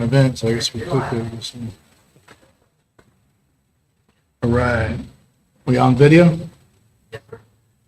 event, so I guess we click there. All right. We on video?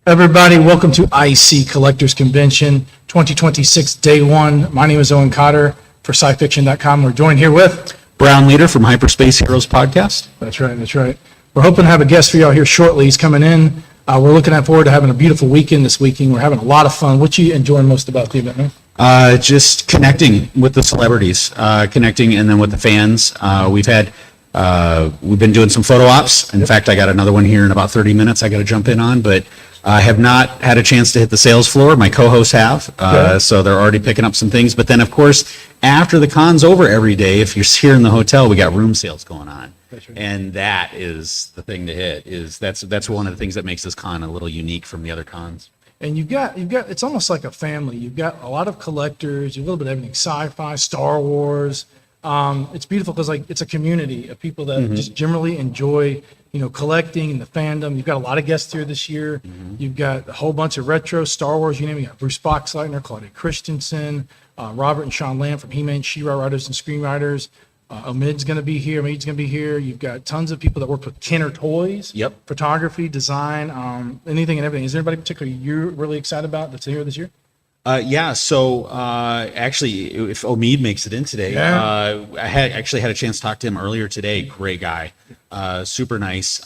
Everybody, welcome to IC Collectors Convention 2026, day one. My name is Owen Cotter for SciFiction.com. We're joined here with Brown Leader from Hyperspace Heroes podcast. That's right. We're hoping to have a guest for y'all here shortly. He's coming in. We're looking forward to having a beautiful weekend this weekend. We're having a lot of fun. What you enjoying most about the event, man? Just connecting with the celebrities, connecting and then with the fans. We've been doing some photo ops. In fact, I got another one here in about 30 minutes I got to jump in on, but I have not had a chance to hit the sales floor. My co-hosts have, so they're already picking up some things. But then, of course, after the con's over every day, if you're here in the hotel, we got room sales going on. Right. And that is the thing to hit. That's one of the things that makes this con a little unique from the other cons. And you've got it's almost like a family. You've got a lot of collectors. You've a little bit of everything: sci-fi, Star Wars. It's beautiful because it's a community of people that just generally enjoy collecting and the fandom. You've got a lot of guests here this year. You've got a whole bunch of retro Star Wars. You got Bruce Boxleitner, Claudia Christensen, Robert and Sean Lamb from He-Man, She-Ra writers and screenwriters. Omid's going to be here. Maid's going to be here. You've got tons of people that work with Kenner Toys. Yep. Photography, design, anything and everything. Is there anybody particularly you're really excited about that's here this year? So actually, if Omid makes it in today, I had a chance to talk to him earlier today. Great guy, super nice.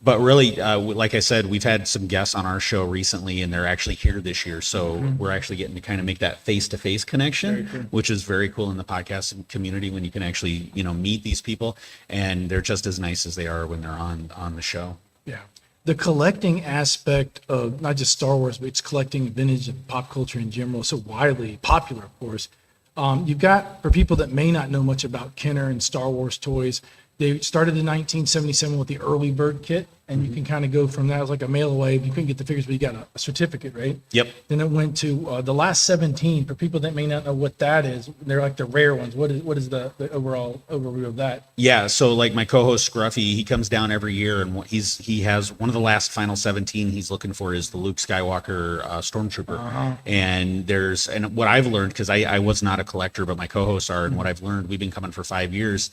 But really, like I said, we've had some guests on our show recently, and they're actually here this year. So we're actually getting to kind of make that face-to-face connection, which is very cool in the podcasting community when you can actually, meet these people, and they're just as nice as they are when they're on the show. Yeah. The collecting aspect of not just Star Wars, but it's collecting vintage and pop culture in general, so widely popular, of course. You've got, for people that may not know much about Kenner and Star Wars toys, they started in 1977 with the early bird kit, and you can kind of go from that. It was like a mail away. You couldn't get the figures, but you got a certificate, right? Yep. Then it went to the last 17. For people that may not know what that is, they're like the rare ones. What is the overall overview of that? Yeah, so like my co-host Scruffy, he comes down every year, and he has one of the last final 17 he's looking for is the Luke Skywalker Stormtrooper. And what I've learned, because I was not a collector, but my co-hosts are, and what I've learned, we've been coming for 5 years.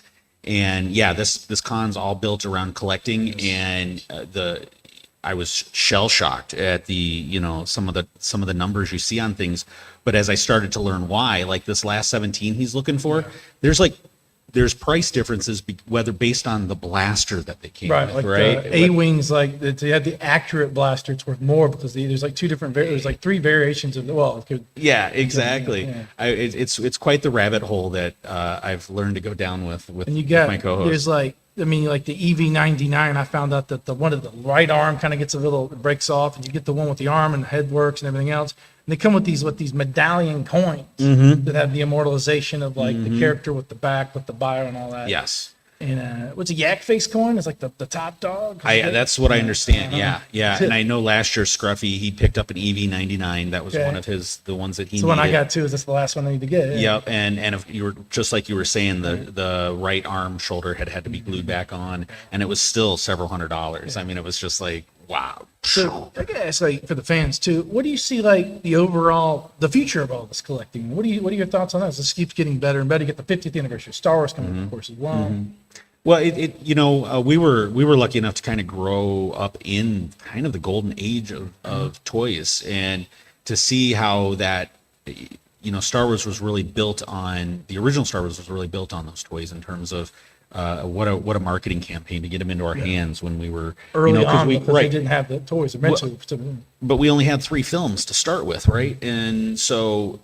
And yeah, this con's all built around collecting, and I was shell shocked at the some of the numbers you see on things. But as I started to learn why, like this last 17 he's looking for, there's price differences whether based on the blaster that they came with, like right? The A-wings, they had the accurate blaster, it's worth more because there's like two different there's like three variations of yeah, exactly. It's quite the rabbit hole that I've learned to go down with and you got, my co-host. There's like the EV-99, I found out that the one of the right arm kind of gets it breaks off, and you get the one with the arm and the head works and everything else. And they come with these medallion coins that have the immortalization of the character with the back, with the bio and all that. Yes. And what's a yak face coin? It's like the top dog. That's what I understand. Yeah. And I know last year Scruffy, he picked up an EV-99. That was one of the ones that he needed. The one I got too. Is this the last one I need to get? Yeah. Yep. And if you were just like you were saying, the right arm shoulder had to be glued back on, and it was still several $100s. I mean, it was just like, wow. So I guess for the fans too, what do you see the future of all this collecting? What are your thoughts on that? This keeps getting better and better. You get the 50th anniversary of Star Wars coming, of course, as well. Well, we were lucky enough to kind of grow up in kind of the golden age of toys, and to see how that Star Wars was really built on the original Star Wars was really built on those toys in terms of what a marketing campaign to get them into our hands when we were early on, because we didn't have the toys eventually. But we only had 3 films to start with, right? And so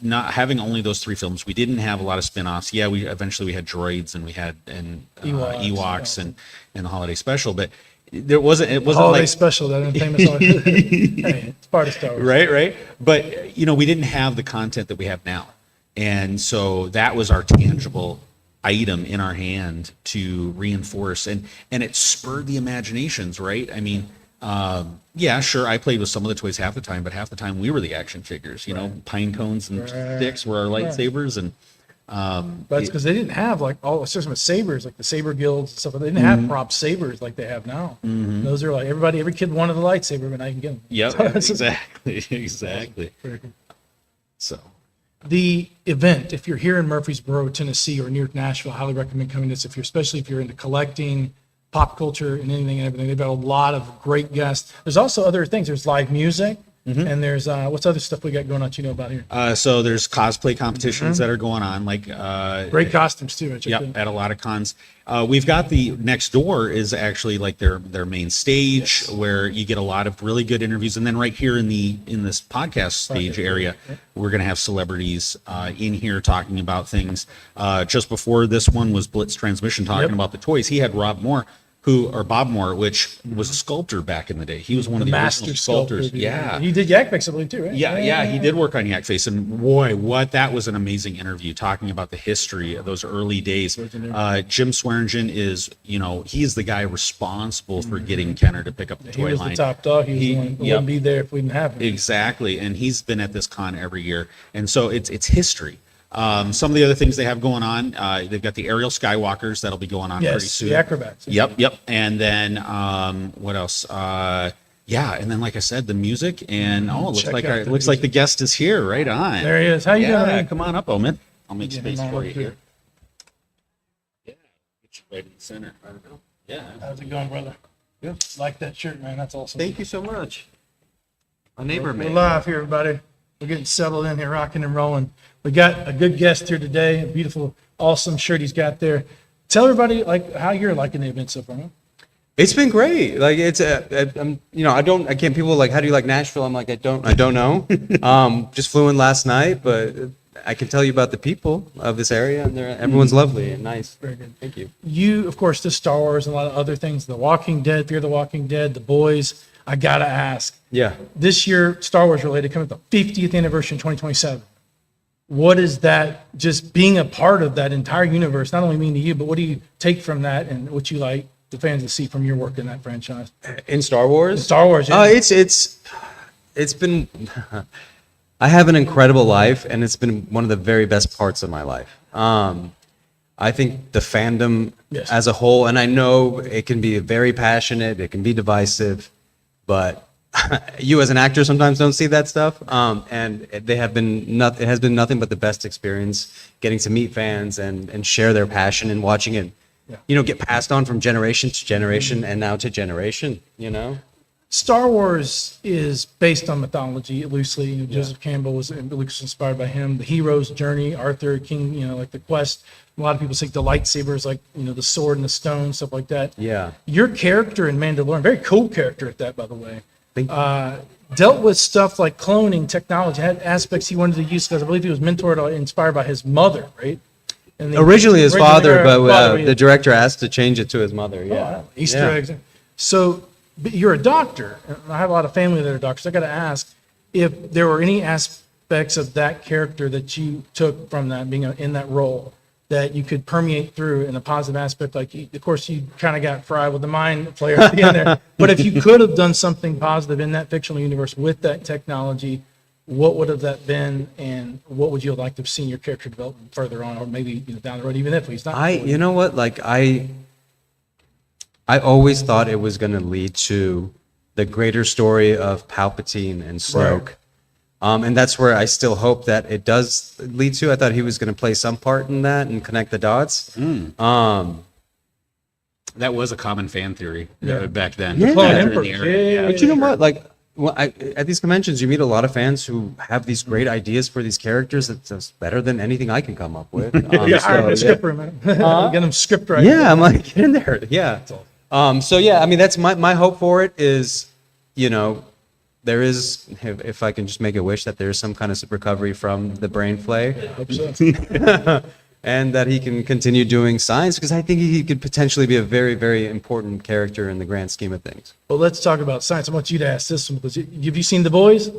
not having only those 3 films, we didn't have a lot of spin-offs. Yeah, we eventually had droids, and we had Ewoks and the holiday special, but it wasn't holiday special, that famous hey, it's part of Star Wars. Right. But we didn't have the content that we have now. And so that was our tangible item in our hand to reinforce, and it spurred the imaginations, right? I mean, yeah, sure, I played with some of the toys half the time, but half the time we were the action figures, pine cones and sticks were our lightsabers, and but it's because they didn't have all the system of sabers, like the saber guilds and stuff. They didn't have prop sabers like they have now. Those are every kid wanted a lightsaber, but now you can get them. Yep, exactly. So the event, if you're here in Murfreesboro, Tennessee, or near Nashville, I highly recommend coming to this. Especially if you're into collecting, pop culture, and anything and everything, they've got a lot of great guests. There's also other things. There's live music, and there's what's other stuff we got going on? You know about here? So there's cosplay competitions that are going on, like Great costumes too. at a lot of cons. We've got the next door is actually like their main stage where you get a lot of really good interviews, and then right here in this podcast stage area, we're going to have celebrities in here talking about things. Just before this one was Blitz Transmission talking about the toys. He had Bob Moore, which was a sculptor back in the day. He was one of the master original sculptors. sculptor. Yeah. He did Yak Face, I believe, too, right? Yeah, he did work on Yak Face, and boy, that was an amazing interview talking about the history of those early days. Jim Swearingen is, he is the guy responsible for getting Kenner to pick up the toy line. He was the top dog. He was the one who wouldn't be there if we didn't have him. Exactly, and he's been at this con every year, and so it's history. Some of the other things they have going on, they've got the aerial skywalkers that'll be going on pretty soon. The acrobats. Yep. And then what else? And then like I said, the music, and it looks like the guest is here. Right on. There he is. How you doing? Come on up, Omen. I'll make space for you here. Yeah, get you right in the center. Yeah. How's it going, brother? Good. Like that shirt, man. That's awesome. Thank you so much. A neighbor We're made. live here, everybody. We're getting settled in here, rocking and rolling. We got a good guest here today. A beautiful, awesome shirt he's got there. Tell everybody how you're liking the event so far, man. It's been great. Like it's I can't. People are like, how do you like Nashville? I'm like, I don't know. Just flew in last night, but I can tell you about the people of this area, and everyone's lovely and nice. Very good. Thank you. You, of course, the Star Wars and a lot of other things. The Walking Dead, Fear the Walking Dead, The Boys. I gotta ask. Yeah. This year, Star Wars related, coming up the 50th anniversary in 2027. What is that, just being a part of that entire universe, not only mean to you, but what do you take from that, and what you like the fans to see from your work in that franchise? In Star Wars? Star Wars, yeah. It's been I have an incredible life, and it's been one of the very best parts of my life. I think the fandom as a whole, and I know it can be very passionate, it can be divisive, but you as an actor sometimes don't see that stuff. And it has been nothing but the best experience getting to meet fans and share their passion and watching it, get passed on from generation to generation and now to generation, Star Wars is based on mythology loosely. Joseph Campbell was inspired by him. The hero's journey, Arthur King, like the quest. A lot of people think the lightsabers, like the sword and the stone, stuff like that. Yeah. Your character in Mandalorian, very cool character at that, by the way. Dealt with stuff like cloning technology, had aspects he wanted to use because I believe he was mentored or inspired by his mother, right? And Originally his father, but the director asked to change it to his mother. Yeah. Easter eggs. So but you're a doctor. And I have a lot of family that are doctors. I got to ask if there were any aspects of that character that you took from that, being in that role, that you could permeate through in a positive aspect. Like, of course, you kind of got fried with the mind player at the end there. But if you could have done something positive in that fictional universe with that technology, what would have that been, and what would you have liked to have seen your character develop further on, or maybe down the road, even if he's not? You know what? Like I always thought it was going to lead to the greater story of Palpatine and Snoke. Right. And that's where I still hope that it does lead to. I thought he was going to play some part in that and connect the dots. That was a common fan theory back then. Yeah. But you know what? Like, at these conventions, you meet a lot of fans who have these great ideas for these characters that's better than anything I can come up with. Script room, man. Get them script right. Yeah, I'm like, get in there. Yeah. I mean, that's my hope for it is, there is, if I can just make a wish, that there is some kind of recovery from the brain flay. Hope so. And that he can continue doing science, because I think he could potentially be a very, very important character in the grand scheme of things. Well, let's talk about science. I want you to ask this one, because have you seen The Boys?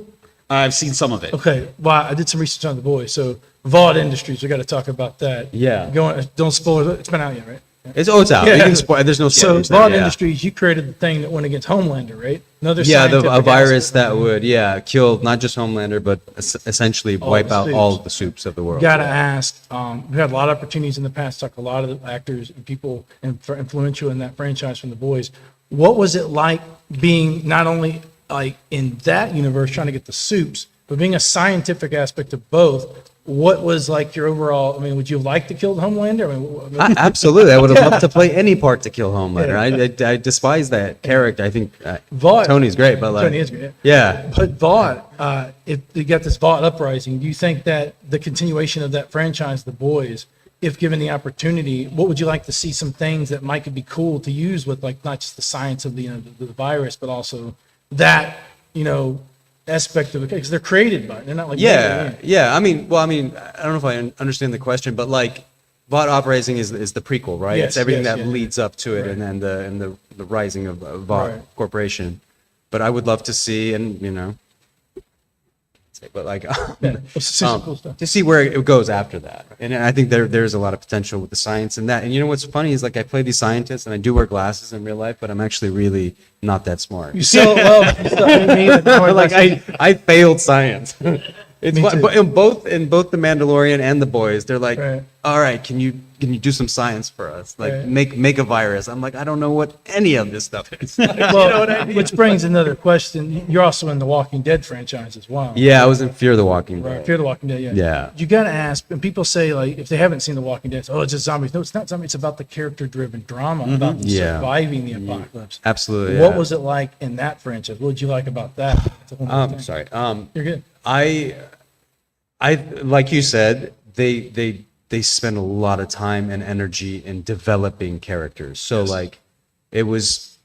I've seen some of it. Okay. Well, I did some research on The Boys. So Vaught Industries, we got to talk about that. Yeah. Don't spoil it. It's been out yet, right? It's out. Yeah. You can spoil. There's no So spoilers. Vaught Industries, you created the thing that went against Homelander, right? Another a virus that would kill not just Homelander, but essentially wipe out soups. all of the soups of the world. Got to ask. We had a lot of opportunities in the past to talk to a lot of the actors and people influential in that franchise from The Boys. What was it like being not only like in that universe trying to get the soups, but being a scientific aspect of both? what was like your overall? I mean, would you have liked to kill Homelander? Absolutely, I would have loved to play any part to kill Homelander. I despise that character. I think Vought, Tony's great, but like, Tony is great. yeah. But Vought, if you got this Vought uprising, do you think that the continuation of that franchise, The Boys, if given the opportunity, what would you like to see? Some things that might could be cool to use with, like, not just the science of the virus, but also that aspect of it, because they're created by it. They're not like Yeah. I mean, I don't know if I understand the question, but like, Vought Uprising is the prequel, right? Yes, It's everything yes, that yeah. leads up to it, Right. and then the rising of Vought Right. Corporation. But I would love to see, but like, cool stuff. to see where it goes after that. And I think there's a lot of potential with the science and that. And you know what's funny is, like, I play these scientists and I do wear glasses in real life, but I'm actually really not that smart. You sell it well. You sell it well. Like I failed science. It's Me but too. but in both the Mandalorian and the Boys, they're like, Right. all right, can you do some science for us? Like, Right. make a virus. I'm like, I don't know what any of this stuff is. Like, Well, which brings another question. You're also in the Walking Dead franchise as well. yeah, I was in Fear the Walking Right. Dead. Fear the Walking Dead, yeah. Yeah. You got to ask, and people say, like, if they haven't seen The Walking Dead, it's just zombies. No, it's not zombies. It's about the character-driven drama, about Yeah. surviving the apocalypse. Absolutely. What yeah. was it like in that franchise? What did you like about that? It's a whole nother thing. Sorry. You're good. I like you said, they spend a lot of time and energy in developing characters. So like, it was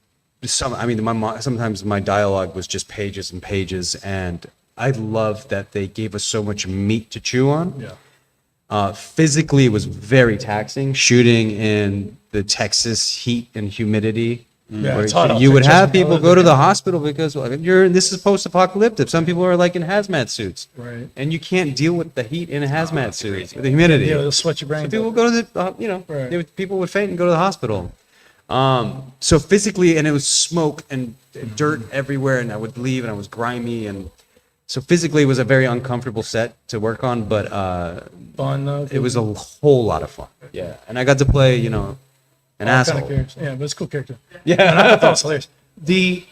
sometimes my dialogue was just pages and pages, and I love that they gave us so much meat to chew on. Yeah. Physically, it was very taxing shooting in the Texas heat and humidity. Yeah, where it's hot out you there, would trust have me. people go to the hospital because this is post-apocalyptic. Some people are like in hazmat suits, Right. and you can't deal with the heat in a hazmat suit, with the humidity. Yeah, it'll sweat your brain. So people go to the, Right. people would faint and go to the hospital. So physically, and it was smoke and dirt everywhere, and I would leave, and I was grimy, and so physically, it was a very uncomfortable set to work on, but Fun, though. it was a whole lot of fun. Yeah, and I got to play, an All kind of asshole. characters. Yeah, but it's a cool character. Yeah. And I thought it was hilarious. The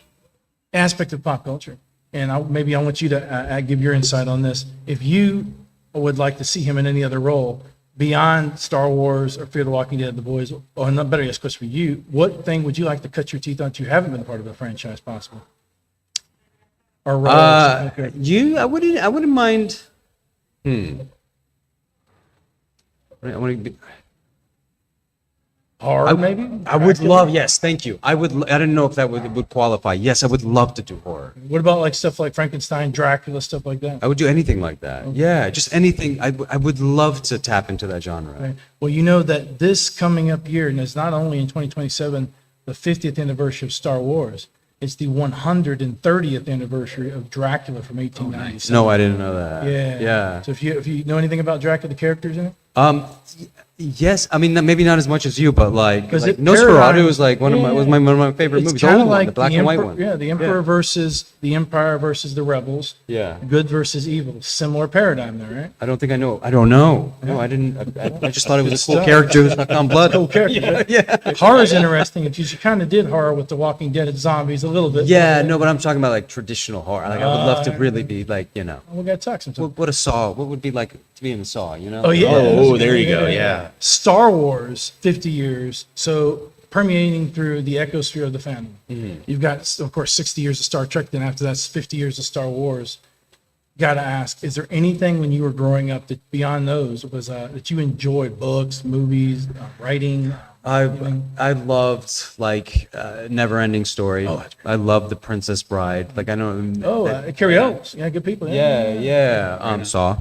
aspect of pop culture, and maybe I want you to give your insight on this. If you would like to see him in any other role beyond Star Wars or Fear the Walking Dead, The Boys, or not better yet, question for you, what thing would you like to cut your teeth on that you haven't been a part of the franchise possible? Or roles? Okay. I wouldn't mind. I want to. Horror, maybe? I would love. Yes, thank you. I didn't know if that would qualify. Yes, I would love to do horror. What about like stuff like Frankenstein, Dracula, stuff like that? I would do anything like that. Yeah, just anything. I would love to tap into that genre. Right. Well, you know that this coming up year, and it's not only in 2027, the 50th anniversary of Star Wars, it's the 130th anniversary of Dracula from 1897. No, I didn't know that. Yeah. Yeah. So if you know anything about Dracula, the characters in it? Yes, I mean maybe not as much as you, but like, 'Cause like it Nosferatu paradigm- was like one of my favorite It's movies. The kind old of one, like the black and white one. Yeah, the Emperor versus the Empire versus the rebels. Yeah. Good versus evil. Similar paradigm there, right? I don't think I know. I don't know. No, I didn't. I just thought it was a cool stuff. character who sucked on blood. Cool character. Yeah. Horror's interesting because you kind of did horror with The Walking Dead and zombies a little bit. Yeah, no, but I'm talking about like traditional horror. Like I would love to really be like, We got to talk sometime. what a Saw. What would be like to be in a Saw? You know? Oh, yeah. Oh, there you go. Yeah. Star Wars, 50 years. So permeating through the ecosphere of the fandom. You've got, of course, 60 years of Star Trek. Then after that's 50 years of Star Wars. Got to ask, is there anything when you were growing up that beyond those was that you enjoyed? Books, movies, writing? I loved like Never Ending Story. Oh, that's I loved The Princess Bride. Like I know. Carrie Ellis. Yeah, good people. Yeah. Saw.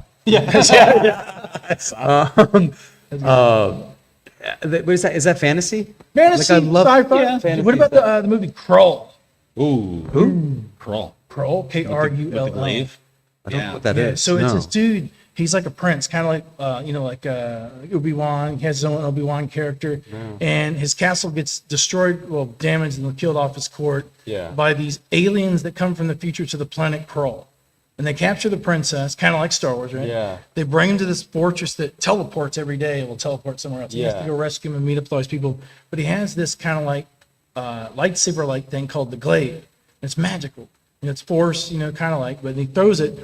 What is that? Is that fantasy? Fantasy, Like I love sci-fi. fantasy What about the movie Crawl? Ooh. Who? Crawl. Crawl, K-R-U-L-L. Glaive. I don't know what that Yeah, is. so it's No. this dude. He's like a prince, kind of like Obi-Wan. He has his own Obi-Wan character, and his castle gets destroyed, damaged, and killed off his court by these aliens that come from the future to the planet Krull. And they capture the princess, kind of like Star Wars, right? Yeah. They bring him to this fortress that teleports every day. Will teleport somewhere else. He has to go rescue him and meet up with all these people. But he has this kind of like lightsaber-like thing called the glaive. It's magical. It's force, kind of like. But he throws it,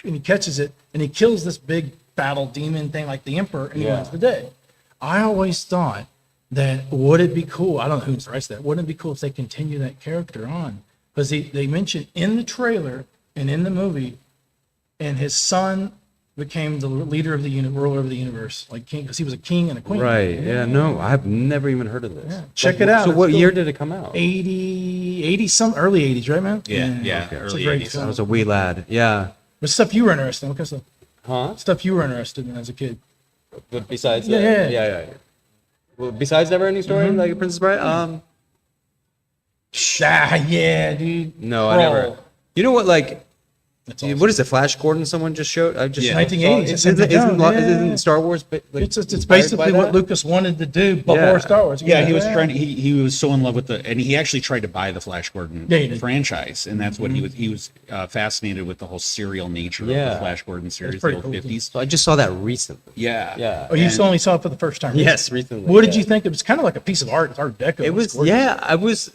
and he catches it, and he kills this big battle demon thing like the Emperor, and he Yeah. wins the day. I always thought that would it be cool? I don't know who writes that. Wouldn't it be cool if they continue that character on? Because they mentioned in the trailer and in the movie, and his son became the leader of the ruler of the universe, like king, because he was a king and a queen. Right. Yeah. No, I've never even heard of this. Yeah. Check it out. So It's what cool. year did it come out? 80 some early 80s, right, man? Yeah, It's a early great 80s. film. I was a wee lad. Yeah. What stuff you were interested in? What kind of Huh? stuff you were interested in as a kid? But besides Yeah, that, yeah. yeah. Well, besides Never Ending Story, like Princess Bride, Yeah, dude. no, I Bro. never. You know what? Like, That's what is it? Flash Gordon? Someone just showed. I just Yeah. 1980s. Isn't, isn't Star Wars? Like, It's inspired basically by what that? Lucas wanted to do before Yeah. Star Wars. Yeah, he was trying to, he was so in love with and he actually tried to buy the Flash Gordon Yeah, he did. franchise, and that's what he was fascinated with, the whole serial nature of Yeah. the Flash Gordon series, pretty the old cool. 50s. So I just saw that recently. Yeah. Yeah. Oh, you And- only saw it for the first time? Yes, recently. What did yeah. you think? It was kind of like a piece of art. It's Art Deco. It was. gorgeous. Yeah, I was.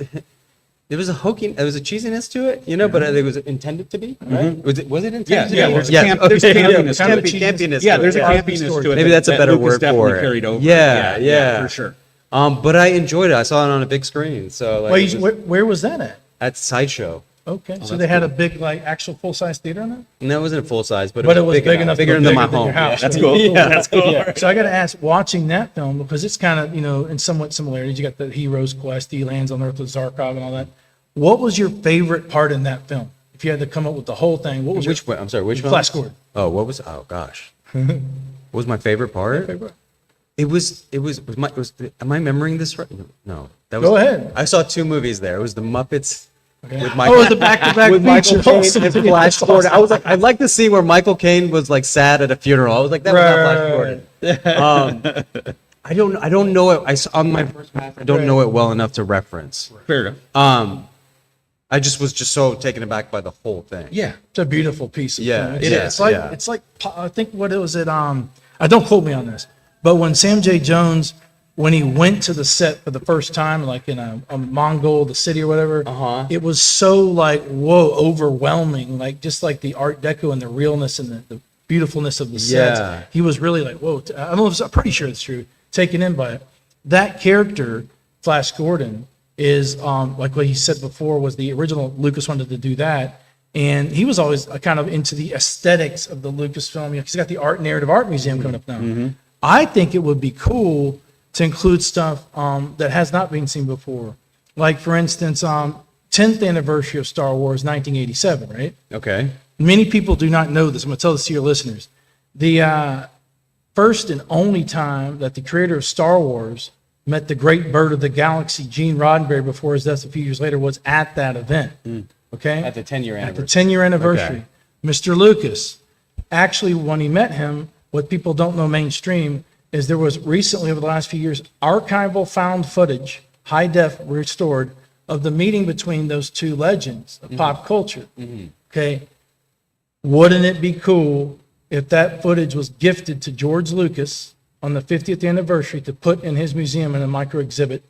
There was a hooking. There was a cheesiness to it, you know, but it was intended to be. Right? Was it? Was it intended? Yeah, to be? there's Yes. camp- there's Okay, campiness yeah, to it. campiness Yeah, to there's it. a Yeah. campiness to it. Maybe that's a that better Lucas word definitely for it. carried over. Yeah. for sure. But I enjoyed it. I saw it on a big screen. So like, Well, it was where was that at? at Sideshow. Okay, so they had a big, like, actual full-size theater on that? And that wasn't full size, but But it was big enough to bigger go than my bigger than home. your house. That's Yeah. cool. Yeah. That's cool. So I got to ask, watching that film, because it's kind of, in somewhat similarities. You got the hero's quest, he lands on Earth with Zarkov and all that. What was your favorite part in that film? If you had to come up with the whole thing, what was Which one? I'm sorry. Which one? Flash Gordon. Oh, what was? Oh gosh. What was my favorite part? Favorite? It was. Am I remembering this right? No. That was, Go ahead. I saw two movies there. It was the Muppets. Okay. With Michael, Oh, the back-to-back with Michael feature. Caine Awesome. and Flash Gordon. I was like, I'd like to see where Michael Caine was like sad at a funeral. I was like, that was not Flash Gordon. I don't know it. I saw on my first pass. I don't know it well enough to reference. Fair enough. I just was so taken aback by the whole thing. Yeah. It's a beautiful piece of Yeah, film. it is, It's like yeah. it's like I think what it was it I don't quote me on this, but when Sam J. Jones, when he went to the set for the first time, like in a Mongol, the city or whatever, it was so like whoa, overwhelming, like just like the Art Deco and the realness and the beautifulness of the sets. Yeah. He was really like whoa. I don't know if I'm pretty sure it's true. Taken in by it. That character, Flash Gordon, is like what he said before was the original. Lucas wanted to do that, and he was always kind of into the aesthetics of the Lucasfilm. He's got the Art Narrative Art Museum coming up now. I think it would be cool to include stuff that has not been seen before, like for instance, 10th anniversary of Star Wars, 1987, right? Okay. Many people do not know this. I'm going to tell this to your listeners. The first and only time that the creator of Star Wars met the great bird of the galaxy, Gene Roddenberry, before his death a few years later, was at that event. Okay? At the 10-year At the anniversary. 10-year anniversary. Okay. Mr. Lucas, actually, when he met him, what people don't know mainstream is there was recently, over the last few years, archival found footage, high def restored, of the meeting between those two legends of pop culture. Okay? Wouldn't it be cool if that footage was gifted to George Lucas on the 50th anniversary to put in his museum in a micro exhibit?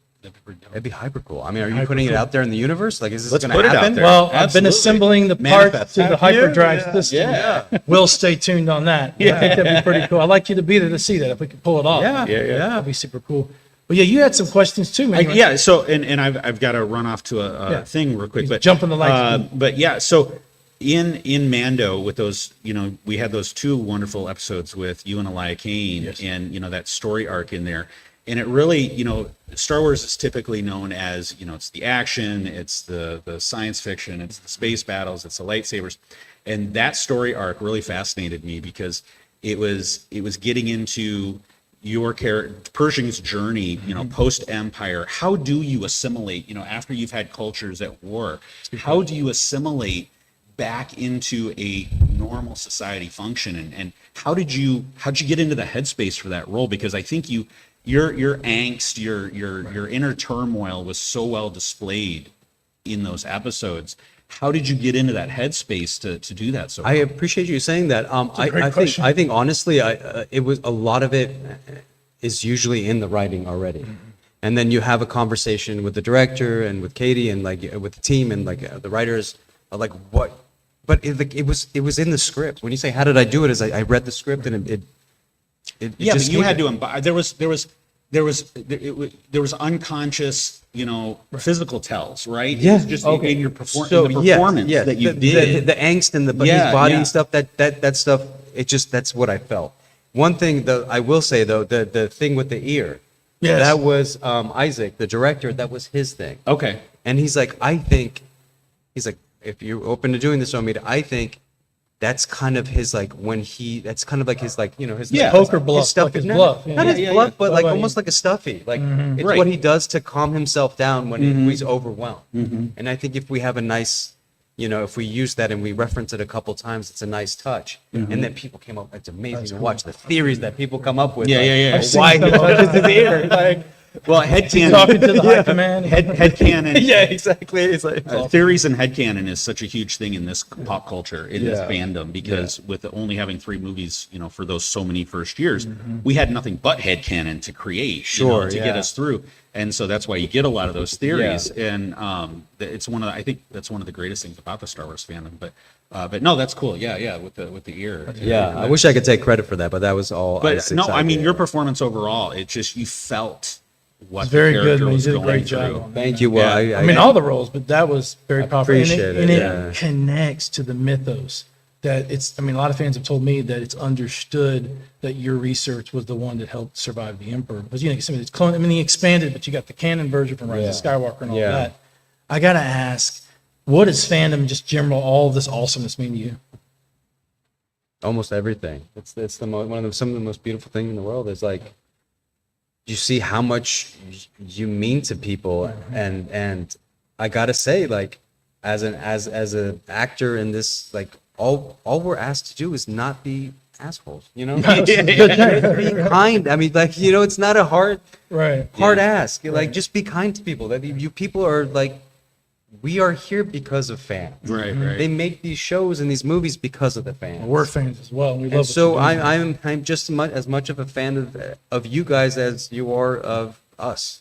That'd be hyper cool. I mean, are you putting it out there in the universe? Like, is this Let's going put to it out happen? there. Well, I've been Absolutely. assembling the Manifest. parts to the Have you? hyperdrive Yeah. system. Yeah. We'll stay tuned on that. I think that'd be pretty cool. I'd like you to be there to see that if we could pull it off. Yeah. That'd be super cool. But yeah, you had some questions too, man. Yeah. So, and I've got to run off to a Yeah. thing real quick, He's but jumping the lights. But yeah, so in Mando with those, we had those two wonderful episodes with you and Elia Kane, Yes. and that story arc in there, and it really, Star Wars is typically known as, it's the action, it's the science fiction, it's the space battles, it's the lightsabers, and that story arc really fascinated me because it was getting into your character Pershing's journey, post Empire. How do you assimilate, after you've had cultures at war? How do you assimilate back into a normal society function? And how'd you get into the headspace for that role? Because I think your angst, your inner turmoil was so well displayed in those episodes. How did you get into that headspace to do that? So I appreciate you saying that. great question. I think honestly, it was a lot of it is usually in the writing already, and then you have a conversation with the director and with Katie and like with the team and like the writers, like what. But it was in the script. When you say how did I do it, is I read the script and Yeah, just but you came had to- to there was unconscious, physical tells, right? Yeah. It was just Okay. in your performance that you did. The angst and Yeah, his body yeah. and stuff. That stuff. That's what I felt. One thing though, I will say though, the thing with the ear. Yes. That was Isaac, the director. That was his thing. Okay. And he's like, if you're open to doing this, Omid, I think that's kind of his like that's kind of like his like his Yeah. Poker bluff, his stuff like his not, bluff, yeah. not his Yeah, yeah, bluff, yeah. but What like about almost you? like a stuffy. Like it's Right. what he does to calm himself down when he's overwhelmed. And I think if we have a nice, if we use that and we reference it a couple times, it's a nice touch. And then people came up. It's amazing to watch the theories that people come up with. Yeah, like, yeah, yeah. of I've seen Why he some of touches that. his ear? Like, Well, headcanon. Talking to the high command. Headcanon. yeah, exactly. It's like Theories and headcanon is such a huge thing in this pop culture, in this Yeah. fandom, because with only having 3 movies, for those so many first years, we had nothing but headcanon to create, Sure, to yeah. get us through. And so that's why you get a lot of those theories. And it's I think that's one of the greatest things about the Star Wars fandom. But no, that's cool. Yeah, with the ear. yeah. I wish I could take credit for that, but that was all. But Isaac's no, I mean idea. your performance overall, it just, you felt what It's very the good, character man. You was did a going great job through. on that. Thank you. Well, Yeah. I mean, all the roles, but that was very powerful. appreciate and it, it yeah. connects to the mythos that a lot of fans have told me that it's understood that your research was the one that helped survive the Emperor. Because, some of it's clone, they expanded, but you got the canon version from Rise of Skywalker and all Yeah. that. I got to ask, what does fandom, just general, all of this awesomeness mean to you? almost everything. It's some of the most beautiful things in the world. Is like you see how much you mean to people, and I gotta say, like as an actor in this, like all we're asked to do is not be assholes, be kind. I mean, like it's not a hard Right. ask. Like just be kind to people. That you people are like. We are here because of fans. Right. They make these shows and these movies because of the fans. We're fans as well. We love And what so you're doing. I'm just as much of a fan of you guys as you are of us.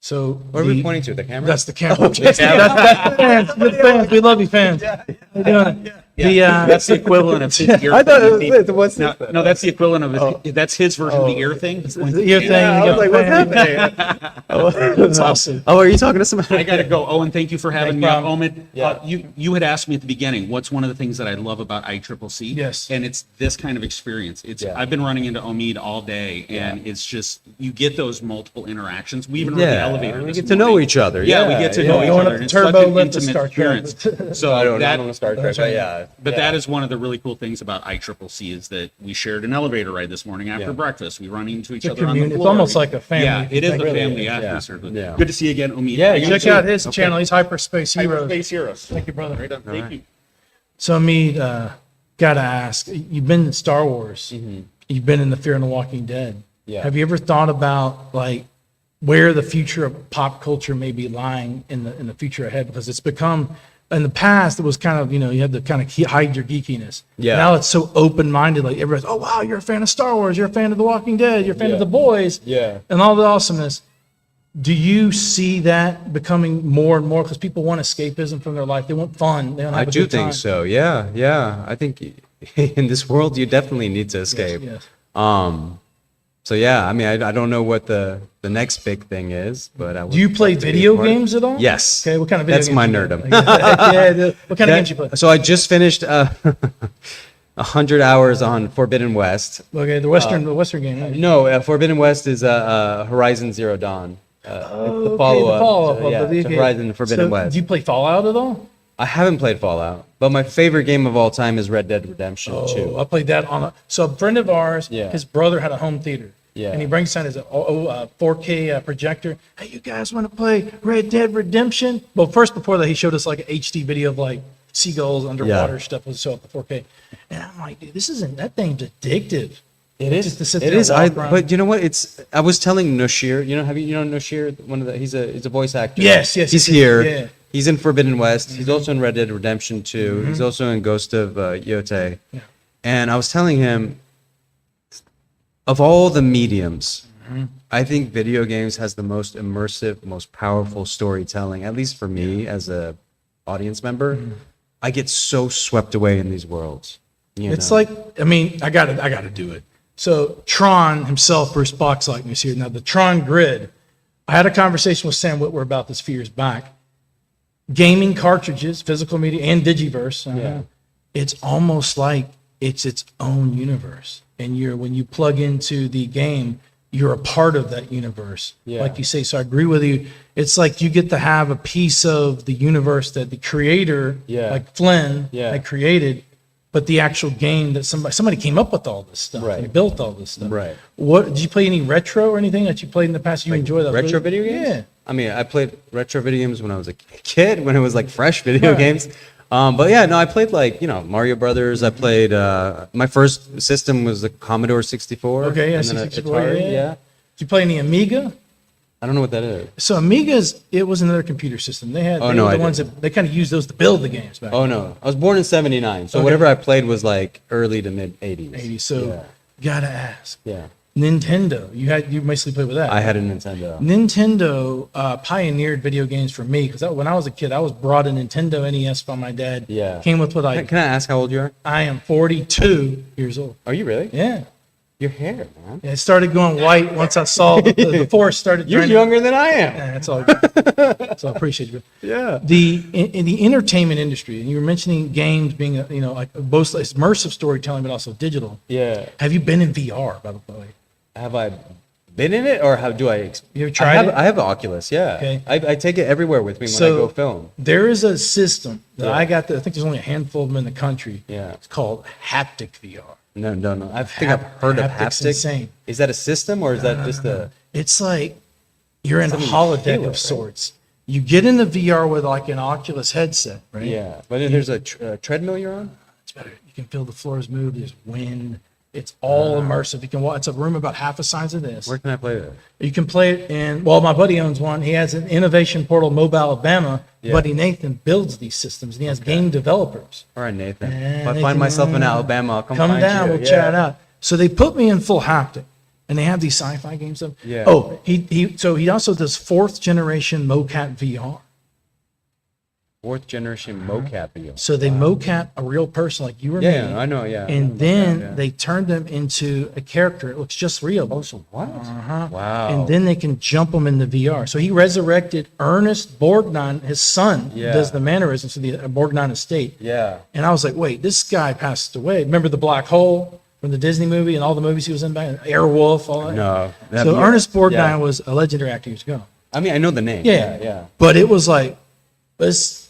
So What are we pointing to? The camera? That's the camera. That's the fans. The fans. We love you, fans. How you doing? That's the equivalent of his ear. I thought it was thing. this. What's No, this? no, that's the equivalent of that's his version of the ear thing. It's the ear thing. Yeah, I you was go, like, what's "Fans." happening? That's awesome. Oh, are you talking to somebody? I gotta go. Owen, thank you for having me. No on. problem. Omid, you had asked me at the beginning, what's one of the things that I love about ICCC? Yes. And it's this kind of experience. Yeah. I've been running into Omid all day, and it's just, you get those multiple interactions. We even rode the Yeah, elevator. we this get to know morning. each other. Yeah, we get to know each Going other. up the and it's such turbo an lift of intimate Star Trek. experience. So I don't that, know Star Trek, but yeah. but that is one of the really cool things about ICCC is that we shared an elevator ride this morning after Yeah. breakfast. We run into each It's a other on the community. floor. It's almost like a family. Yeah, it is Like, a really family is. atmosphere. But Yeah. Good to see you again, Omid. Yeah, You check too. out his Okay. channel. He's Hyperspace Heroes. Hyperspace Heroes. Thank you, brother. Right on. Thank you. So, Mead, gotta ask. You've been in Star Wars. You've been in the Fear and the Walking Dead. Yeah. Have you ever thought about like where the future of pop culture may be lying in the future ahead? Because it's become, in the past, it was kind of, you had to kind of hide your geekiness. Yeah. Now it's so open minded. Like everybody's, oh wow, you're a fan of Star Wars. You're a fan of The Walking Dead. You're a fan Yeah. of The Boys. Yeah. And all the awesomeness. Do you see that becoming more and more because people want escapism from their life? They want fun. They want to I have a do good time. think so. Yeah. I think in this world you definitely need to escape. Yes. So yeah, I mean, I don't know what the next big thing is, but I would Do you play love to be a video part- games at all? Yes. Okay, what kind of video That's games my you play? nerdum. What kind of games you play? So I just finished 100 hours on Forbidden West. Okay, the Western game. Right? No, Forbidden West is Horizon Zero Dawn. It's the follow-up. of the video to game. Horizon Forbidden So, West. Do you play Fallout at all? I haven't played Fallout, but my favorite game of all time is Red Dead Redemption 2. I played that on so a friend of ours, Yeah. his brother had a home theater. Yeah. And he brings down his 4K projector. Hey, you guys want to play Red Dead Redemption? Well, first, before that, he showed us like an HD video of like seagulls underwater stuff was so up to 4K. And I'm like, dude, that thing's addictive. It is. Just to sit It there is. and walk around. But you know what? I was telling Noshir. You know Noshir? He's a voice actor. Yes, He's he here. is, yeah. He's in Forbidden West. He's also in Red Dead Redemption 2. He's also in Ghost of Yote. Yeah. And I was telling him, of all the mediums, I think video games has the most immersive, most powerful storytelling. At least for me, as a audience member, I get so swept away in these worlds. It's like, I mean, I gotta do it. So Tron himself, Bruce Boxlight, was here. Now the Tron grid, I had a conversation with Sam Witwer about this a few years back. Gaming cartridges, physical media, and Digiverse. It's almost like it's its own universe. And when you plug into the game, you're a part of that universe, like you say. So I agree with you. It's like you get to have a piece of the universe that the creator, like Flynn, had created, but the actual game that somebody came up with all this stuff and built all this stuff. Right. What did you play any retro or anything that you played in the past? You enjoy that retro video games? Yeah. I mean, I played retro video games when I was a kid, when it was like fresh video games. But yeah, no, I played like, Mario Brothers. I played, my first system was the Commodore 64. Okay, yeah, and then a 64, Atari, yeah. Did you play any Amiga? I don't know what that is. So Amigas, it was another computer system. They were the ones that they kind of used those to build the games back Oh then. no, I was born in '79, so whatever I played was like early to mid '80s. 80. So gotta ask. Yeah. Nintendo. You basically played with that. I had a Nintendo. Nintendo pioneered video games for me because when I was a kid, I was brought a Nintendo NES by my dad. Yeah. Came with what Can I ask how old you are? I am 42 years old. Are you really? Yeah. Your hair, man. Yeah, it started going white once I saw the forest started. You're draining. younger than I am. Yeah, that's all good. So I appreciate you. Yeah. In the entertainment industry, and you were mentioning games being, like both immersive storytelling, but also digital. Yeah. Have you been in VR, by the way? Have I been in it, or how do I? You ever tried it? I have Oculus. Yeah. Okay. I take it everywhere with me when I go film. There is a system that I got. I think there's only a handful of them in the country. Yeah. It's called haptic VR. No. I think I've heard of Haptic's haptic. insane. Is that a system, or is that just a? It's like you're in a Something you holodeck feel it, of right? sorts. You get in the VR with like an Oculus headset, right? Yeah, but then there's a treadmill you're on. It's better. You can feel the floors move. There's wind. It's all immersive. You can walk. It's a room about half the size of this. Where can I play that? You can play it in. Well, my buddy owns one. He has an innovation portal, Mobile Alabama. Yeah. Buddy Nathan builds these systems, and he has game developers. All right, Nathan. Yeah, If I Nathan, find myself in Alabama, I'll come find down. you. We'll chat out. So they put me in full haptic, and they have these sci-fi games. Yeah. Oh, he also does fourth generation mocap VR. Fourth generation mocap video. So they mocap a real person like you or me. Yeah, I know. Yeah. And then they turn them into a character. It looks just real. Oh, so what? Uh-huh. Wow. And then they can jump them into VR. So he resurrected Ernest Borgnine, his son, Yeah. does the mannerisms of the Borgnine estate. Yeah. And I was like, wait, this guy passed away. Remember the black hole from the Disney movie and all the movies he was in back? Airwolf, all that. No. So Ernest Borgnine Yeah. was a legendary actor years ago. I mean, I know the name. Yeah. Yeah. But it was like,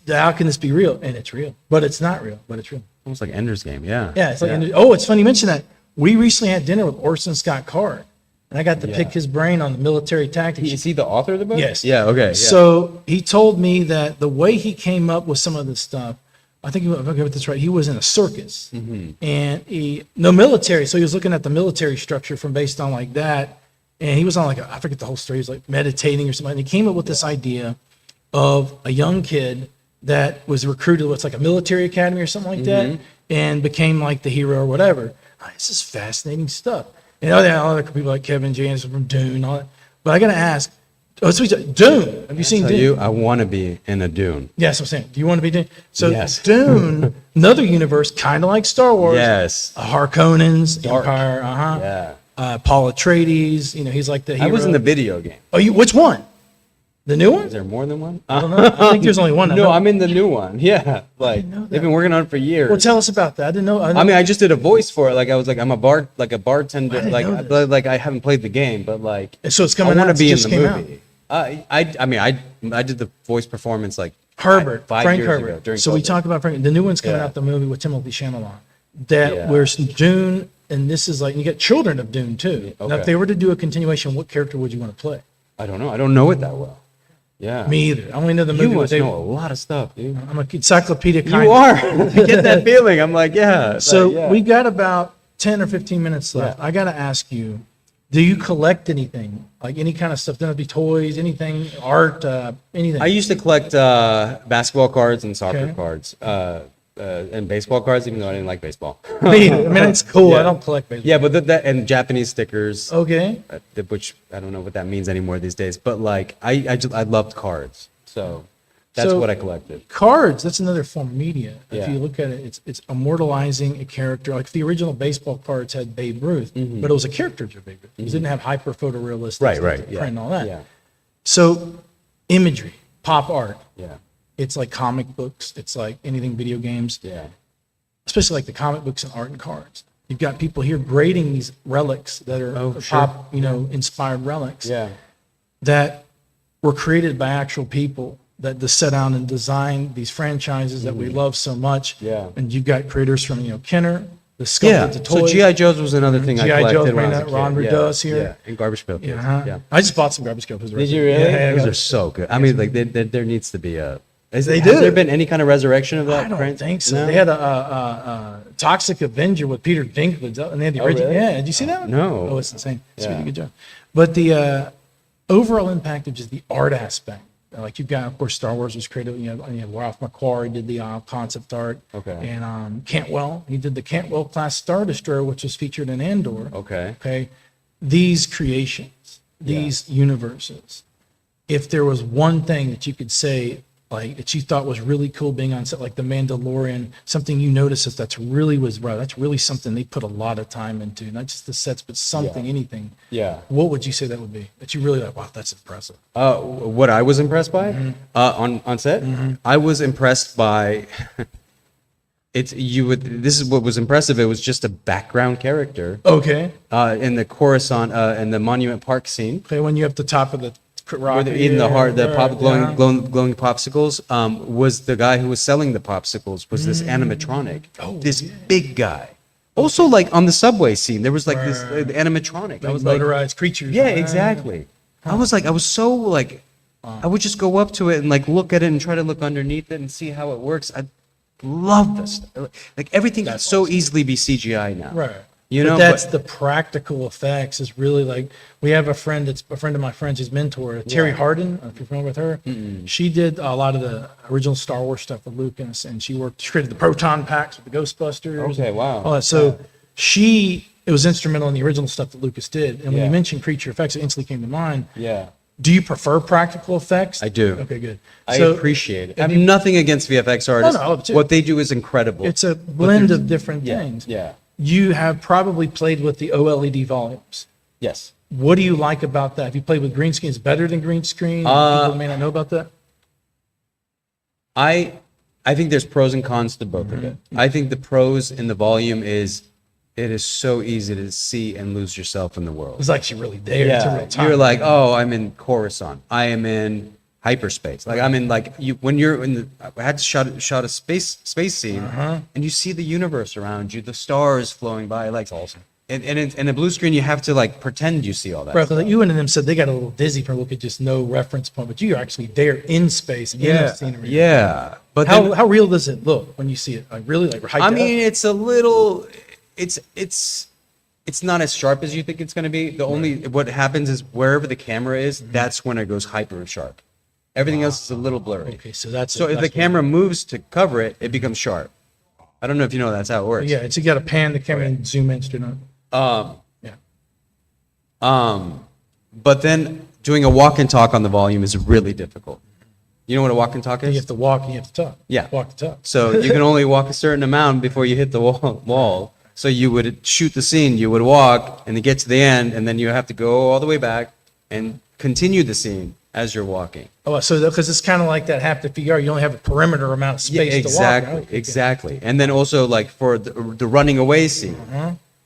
how can this be real? And it's real. But it's not real. But it's real. Almost like Ender's Game. Yeah. Yeah, it's like, oh, it's funny you mention that. We recently had dinner with Orson Scott Card, and I got to pick his brain on the military tactics. Is he the author of the book? Yes. Yeah. Okay. Yeah. So he told me that the way he came up with some of this stuff, I think if I get this right, he was in a circus, and no military, so he was looking at the military structure from based on like that, and he was on I forget the whole story. He was like meditating or something, and he came up with this idea of a young kid that was recruited to what's like a military academy or something like that, and became like the hero or whatever. This is fascinating stuff. And other people like Kevin Jansen from Dune, all that. But I got to ask, Dune. Have you seen Dune? I want to be in a Dune. Yes, I'm saying. Do you want to be Dune? So Yes. Dune, another universe, kind of like Star Wars. Yes. Harkonnens, Dark. Empire. Yeah. Paul Atreides. He's like the hero. I was in the video game. Oh, which one? The new one? Is there more than one? I don't know. I think there's only one. No, I'm in the new one. Yeah. Like know that. they've been working on it for years. Well, tell us about that. I didn't know. I mean, I just did a voice for it. Like I was like, I'm a bartender. I didn't know Like I haven't played the game, but like so it's I coming out. want to be It in just the came out. movie. I did the voice performance like Herbert, five Frank years Herbert. ago during So we COVID. talked about Frank. The new one's coming Yeah. out, the movie with Timothy Chalamet. That Yeah. where's Dune, and this is like you get children of Dune too. Now, if Okay. they were to do a continuation, what character would you want to play? I don't know. I don't know it that well. Yeah. Me either. I only know the You movie. must with know a lot of stuff, dude. I'm an encyclopedia kind. You are. I get that feeling. I'm like, yeah. So like, yeah. we got about 10 or 15 minutes left. Yeah. I got to ask you, do you collect anything? Like any kind of stuff? Doesn't have to be toys, anything, art, anything? I used to collect basketball cards and soccer Okay. cards and baseball cards, even though I didn't like baseball. Me either. I mean, it's cool. I Yeah. don't collect baseball. Yeah, but that and Japanese stickers, Okay. which I don't know what that means anymore these days. But like, I loved cards. So That's So- what I collected. Cards, that's another form of media. If Yeah. you look at it, it's immortalizing a character. Like the original baseball cards had Babe Ruth, but it was a caricature of Babe Ruth. It didn't have hyper photorealistic Mm-hmm. Right, print yeah. and all that. Yeah, So imagery, pop art, yeah, it's like comic books, it's like anything video games, yeah. especially like the comic books and art and cards. You've got people here grading these relics that are Oh, sure. pop, inspired relics Yeah. that were created by actual people that just set down and designed these franchises that we love so much. Yeah. And you've got creators from, Kenner, the Yeah. sculpted the So toys. G.I. Joe's was another thing I G.I. collected Joe's, when I bring was a that kid. Ron Yeah, Riddus here. Yeah, and Garbage Pail Kids. Uh-huh. Yeah. I just bought some garbage pail. Did you really? Yeah, Those are so good. I mean, like there needs to be has They has do. there been any kind of resurrection of that? I don't print? think so. No? They had a Toxic Avenger with Peter Dinklage, and they had the Oh, original. really? Yeah, did you see that one? No. Oh, it's insane. It's Yeah. really good job. But the overall impact of just the art aspect, like you've got, of course, Star Wars was created. You have Ralph McQuarrie did the concept art. Okay. And Cantwell, he did the Cantwell class Star Destroyer, which was featured in Andor. Okay. Okay. These creations, these universes. If there was one thing that you could say, like that you thought was really cool being on set, like The Mandalorian, something you noticed that's really that's really something they put a lot of time into, not just the sets, but something, anything. Yeah. What would you say that would be? That you really like, wow, that's impressive. What I was impressed by on set, I was impressed by this is what was impressive. It was just a background character Okay. in the Coruscant in the Monument Park scene. Okay, when you have the top of the rock. Where they're eating the heart, the pop, glowing, yeah. glowing popsicles. Was the guy who was selling the popsicles was this animatronic, this big guy. Also, like on the subway scene, there was like this animatronic. I was like, Motorized creatures. yeah, right? exactly. I was so like, I would just go up to it and like look at it and try to look underneath it and see how it works. I love this. Like everything can so easily be CGI now. Right. You But know, that's but- the practical effects is really like we have a friend that's a friend of my friend's, his mentor, Terry Hardin. If you're familiar with her, she did a lot of the original Star Wars stuff with Lucas, and she created the proton packs with the Ghostbusters. Okay, wow. All that. So it was instrumental in the original stuff that Lucas did. And when Yeah. you mentioned creature effects, it instantly came to mind. yeah. Do you prefer practical effects? I do. Okay, good. I So appreciate it. I have nothing against VFX artists. no, it's- what they do is incredible. It's a blend of different yeah, things. yeah. You have probably played with the OLED volumes. Yes. What do you like about that? Have you played with green screen? Is it better than green screen? People may not know about that. I think there's pros and cons to both of it. I think the pros in the volume is it is so easy to see and lose yourself in the world. It's actually really there. It's a real time. You're like, oh, I'm in Coruscant. I am in hyperspace. Like I'm in like you when you're in the. I had to shot a space scene, and you see the universe around you, the stars flowing by. Like it's awesome. And in a blue screen, you have to like pretend you see all that. Right, stuff. because you and them said they got a little dizzy from look at just no reference point, but you're actually there in space, in the scenery. Yeah. But How then, how real does it look when you see it? Like really, like hyped I up? mean, it's a little. It's not as sharp as you think it's going to be. The only what happens is wherever the camera is, that's when it goes hyper sharp. Everything else is a little blurry. Okay, so that's So if the that's camera moves to cover it, it becomes sharp. I don't know if you know that's how it works. yeah, it's you got to pan the camera and zoom in straight on. Yeah, But then doing a walk and talk on the volume is really difficult. You know what a walk and talk you is? have to walk and you have to talk. Yeah. walk to talk. So you can only walk a certain amount before you hit the wall. So you would shoot the scene, you would walk, and then get to the end, and then you have to go all the way back and continue the scene as you're walking. Oh, so because it's kind of like that haptic VR, you only have a perimeter amount of space exactly, to walk. Right? exactly. And then also like for the running away scene,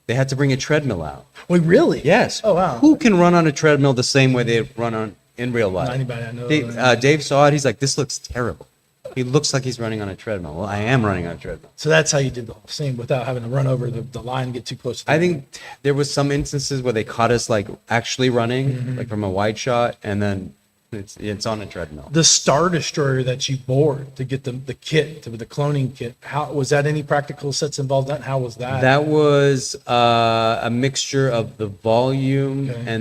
they had to bring a treadmill out. Wait, really? Yes. Oh, wow. Who can run on a treadmill the same way they run on in real life? Not anybody I know. Dave saw it. He's like, this looks terrible. He looks like he's running on a treadmill. Well, I am running on a treadmill. So that's how you did the whole scene without having to run over the line and get too close to the I think there was some instances where they caught us like actually running, Mm-hmm. like from a wide shot, and then it's on a treadmill. The Star Destroyer that you board to get the kit, the cloning kit. How was that? Any practical sets involved? That how was that? That was a mixture of the volume Okay.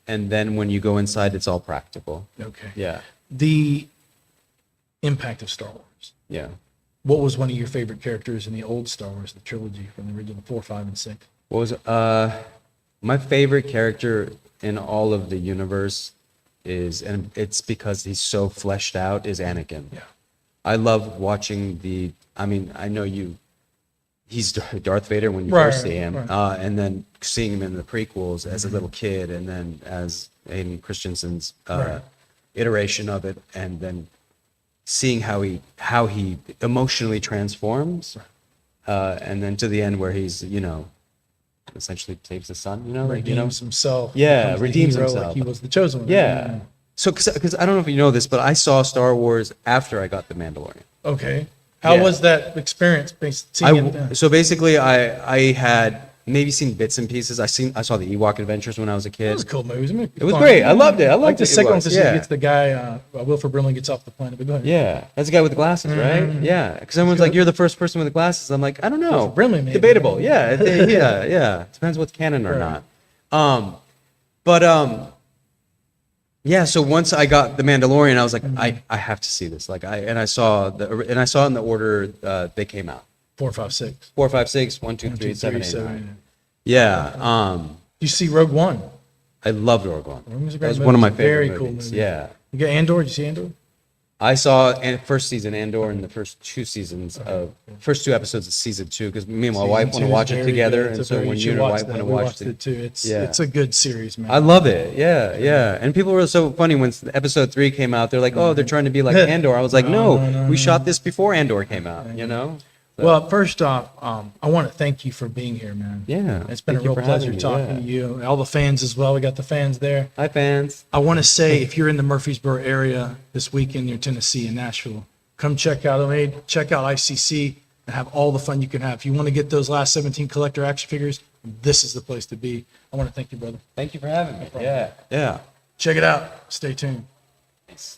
and then when you go inside, it's all practical. Okay. Yeah, The impact of Star Wars. yeah. What was one of your favorite characters in the old Star Wars, the trilogy from the original 4, 5, and 6? What was my favorite character in all of the universe is, and it's because he's so fleshed out, is Anakin. Yeah. I love watching the. I mean, I know you. He's Darth Vader when you Right, first see him, right. and then seeing him in the prequels as a little kid, and then as Hayden Christensen's Right. iteration of it, and then seeing how he emotionally transforms, and then to the end where he's essentially saves his son, Redeems himself. Yeah, becomes the redeems hero, himself. Like he was the chosen one. Yeah. So, because I don't know if you know this, but I saw Star Wars after I got The Mandalorian. Okay. How Yeah. was that experience? Seeing it then? So basically, I had maybe seen bits and pieces. I saw the Ewok Adventures when I was a It kid. was a cool movie. It was great. I loved it. I loved like the it. second one because Yeah. he gets the guy, Wilford Brimley gets off the planet. But go ahead. Yeah, that's the guy with the glasses, right? Yeah, because everyone's like, "You're the first person with the glasses." I'm like, I don't know. Wilford Brimley, maybe. Debatable. Yeah, yeah. Depends what's canon or Right. not. Yeah. So once I got The Mandalorian, I was like, I have to see this. Like, I saw it in the order they came out. 4, 5, 6. 4, 5, 6, 1, 2, 3, 2, 7, 8, 7. 9. Yeah. You see Rogue One. I loved Rogue One. Rogue One's a That great was movie. one of my It's a favorite very cool movies. movie. Yeah. You got Andor. Did you see Andor? I saw first season Andor and the first 2 seasons of first 2 episods of season 2 because me and my wife want to watch it together, and so when you and your wife want to watch watched it too. It's a good series, man. I love it. Yeah. And people were so funny when episode 3 came out. They're like, "Oh, they're trying to be like Andor." I was like, "No, we shot this before Andor came out." You know? So, Well, first off, I want to thank you for being here, man. Yeah, It's been a thank you real for having pleasure me, talking to you. All the fans as well. We got the fans there. hi fans. I want to say, if you're in the Murfreesboro area this weekend near Tennessee and Nashville, come check out ICCC and have all the fun you can have. If you want to get those last 17 collector action figures, this is the place to be. I want to thank you, brother. Thank you for having me. Yeah. Check it out. Stay tuned. Peace.